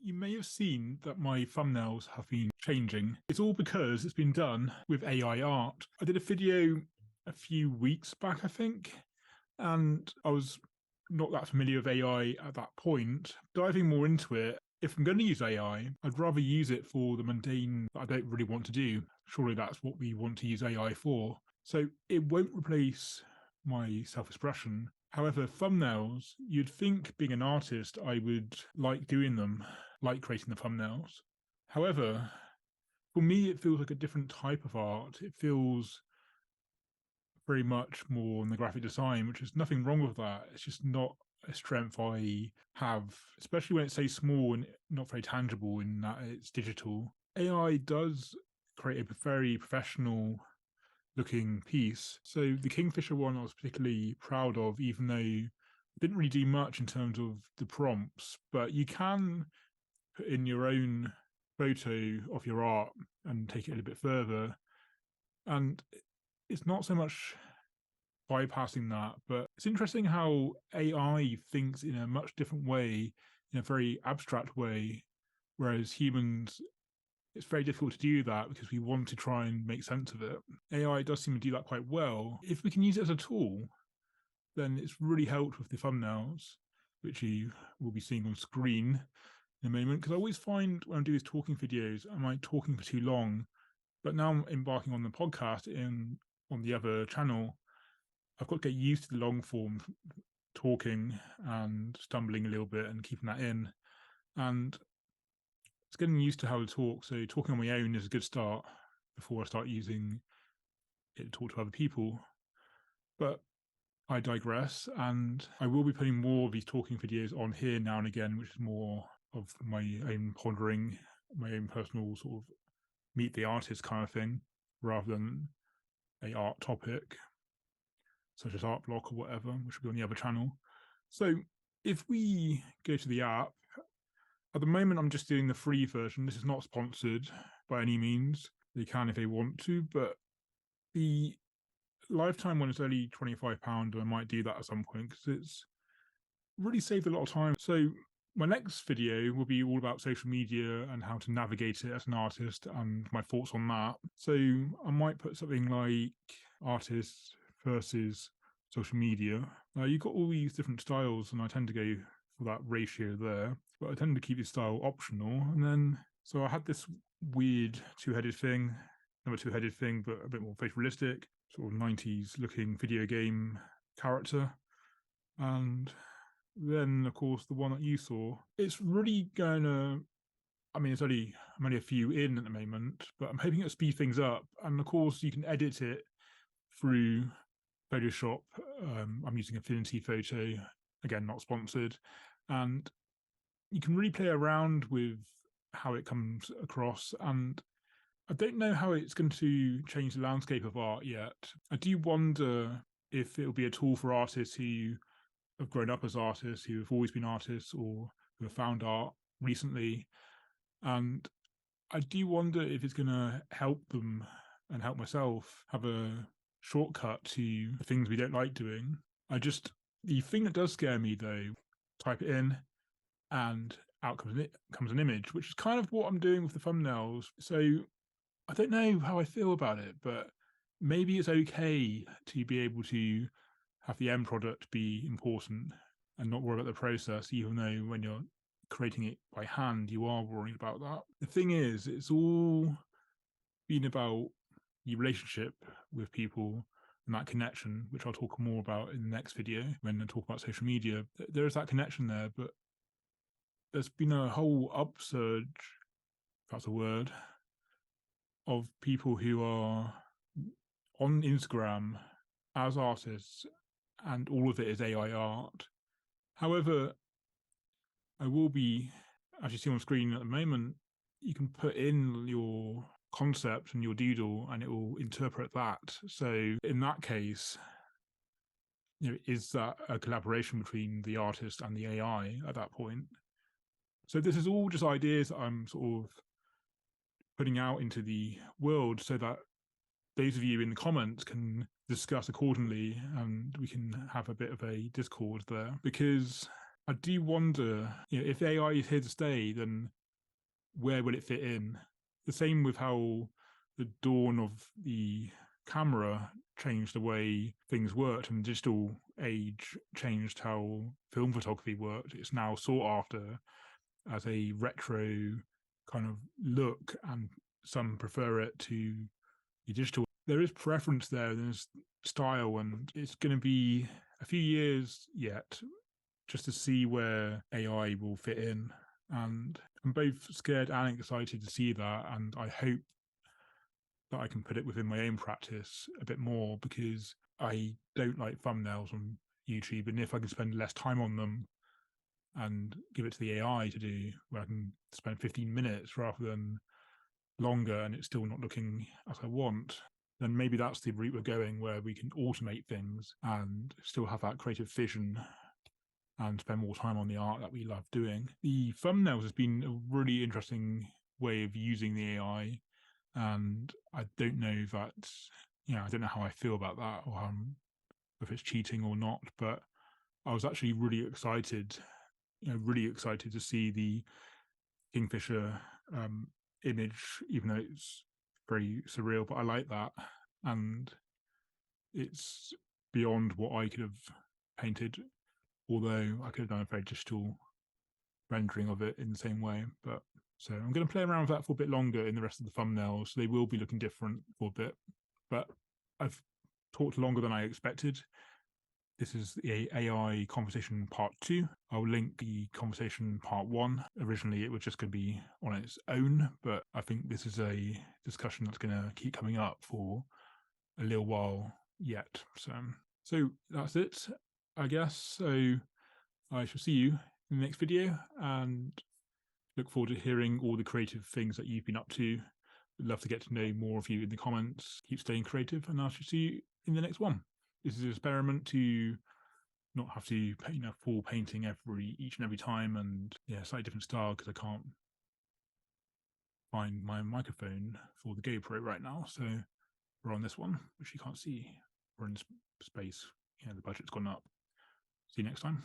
You may have seen that my thumbnails have been changing. It's all because it's been done with AI art. I did a video a few weeks back, I think, and I was not that familiar with AI at that point. Diving more into it, if I'm going to use AI, I'd rather use it for the mundane that I don't really want to do. Surely that's what we want to use AI for. So it won't replace my self-expression. However, thumbnails, you'd think being an artist, I would like doing them, like creating the thumbnails. However, for me, it feels like a different type of art. It feels very much more in the graphic design, which is nothing wrong with that. It's just not a strength I have, especially when it's so small and not very tangible in that it's digital. AI does create a very professional looking piece. So the Kingfisher one I was particularly proud of, even though it didn't really do much in terms of the prompts, but you can put in your own photo of your art and take it a little bit further. And it's not so much bypassing that, but it's interesting how AI thinks in a much different way, in a very abstract way, whereas humans, it's very difficult to do that because we want to try and make sense of it. AI does seem to do that quite well. If we can use it as a tool, then it's really helped with the thumbnails, which you will be seeing on screen in a moment. Because I always find when I do these talking videos, I might talking for too long. But now I'm embarking on the podcast on the other channel, I've got to get used to the long form talking and stumbling a little bit and keeping that in. And it's getting used to how to talk. So talking on my own is a good start before I start using it to talk to other people. But I digress, and I will be putting more of these talking videos on here now and again, which is more of my own pondering, my own personal sort of meet the artist kind of thing, rather than a art topic, such as art block or whatever, which will be on the other channel. So if we go to the app, at the moment I'm just doing the free version. This is not sponsored by any means. They can if they want to, but the lifetime one is only £25, and I might do that at some point because it's really saved a lot of time. So my next video will be all about social media and how to navigate it as an artist and my thoughts on that. So I might put something like artists versus social media. You've got all these different styles, and I tend to go for that ratio there, but I tend to keep this style optional. And then, so I had this weird two-headed thing, another two-headed thing, but a bit more face realistic, sort of 90s looking video game character. And then, of course, the one that you saw, it's really gonna, I mean, I'm only a few in at the moment, but I'm hoping it'll speed things up. And of course, you can edit it through Photoshop. I'm using Affinity Photo, again, not sponsored. And you can really play around with how it comes across. And I don't know how it's going to change the landscape of art yet. I do wonder if it'll be a tool for artists who have grown up as artists, who have always been artists, or who have found art recently. And I do wonder if it's going to help them and help myself have a shortcut to the things we don't like doing. The thing that does scare me though, type it in and out comes an image, which is kind of what I'm doing with the thumbnails. So I don't know how I feel about it, but maybe it's okay to be able to have the end product be important and not worry about the process, even though when you're creating it by hand, you are worried about that. The thing is, it's all been about your relationship with people and that connection, which I'll talk more about in the next video when I talk about social media. There is that connection there, but there's been a whole upsurge, if that's a word, of people who are on Instagram as artists, and all of it is AI art. However, I will be, as you see on screen at the moment, you can put in your concept and your doodle and it will interpret that. So in that case, is that a collaboration between the artist and the AI at that point? So this is all just ideas that I'm sort of putting out into the world so that those of you in the comments can discuss accordingly and we can have a bit of a discord there. Because I do wonder, if AI is here to stay, then where will it fit in? The same with how the dawn of the camera changed the way things worked, and the digital age changed how film photography worked. It's now sought after as a retro kind of look, and some prefer it to the digital. There is preference there, there's style, and it's going to be a few years yet just to see where AI will fit in. And I'm both scared and excited to see that, and I hope that I can put it within my own practice a bit more, because I don't like thumbnails on YouTube, and if I can spend less time on them and give it to the AI to do, where I can spend 15 minutes rather than longer and it's still not looking as I want, then maybe that's the route we're going, where we can automate things and still have that creative vision and spend more time on the art that we love doing. The thumbnails has been a really interesting way of using the AI, and I don't know that, I don't know how I feel about that, or if it's cheating or not, but I was actually really excited to see the Kingfisher image, even though it's very surreal, but I like that, and it's beyond what I could have painted, although I could have done a very digital rendering of it in the same way. But so I'm going to play around with that for a bit longer in the rest of the thumbnails. They will be looking different for a bit, but I've talked longer than I expected. This is the AI conversation part 2. I'll link the conversation part 1. Originally, it was just going to be on its own, but I think this is a discussion that's going to keep coming up for a little while yet. So that's it, I guess. So I shall see you in the next video, and look forward to hearing all the creative things that you've been up to. Would love to get to know more of you in the comments. Keep staying creative, and I shall see you in the next one. This is an experiment to not have to paint a full painting each and every time, and slightly different style, because I can't find my microphone for the GoPro right now. So we're on this one, which you can't see. We're in space. The budget's gone up. See you next time.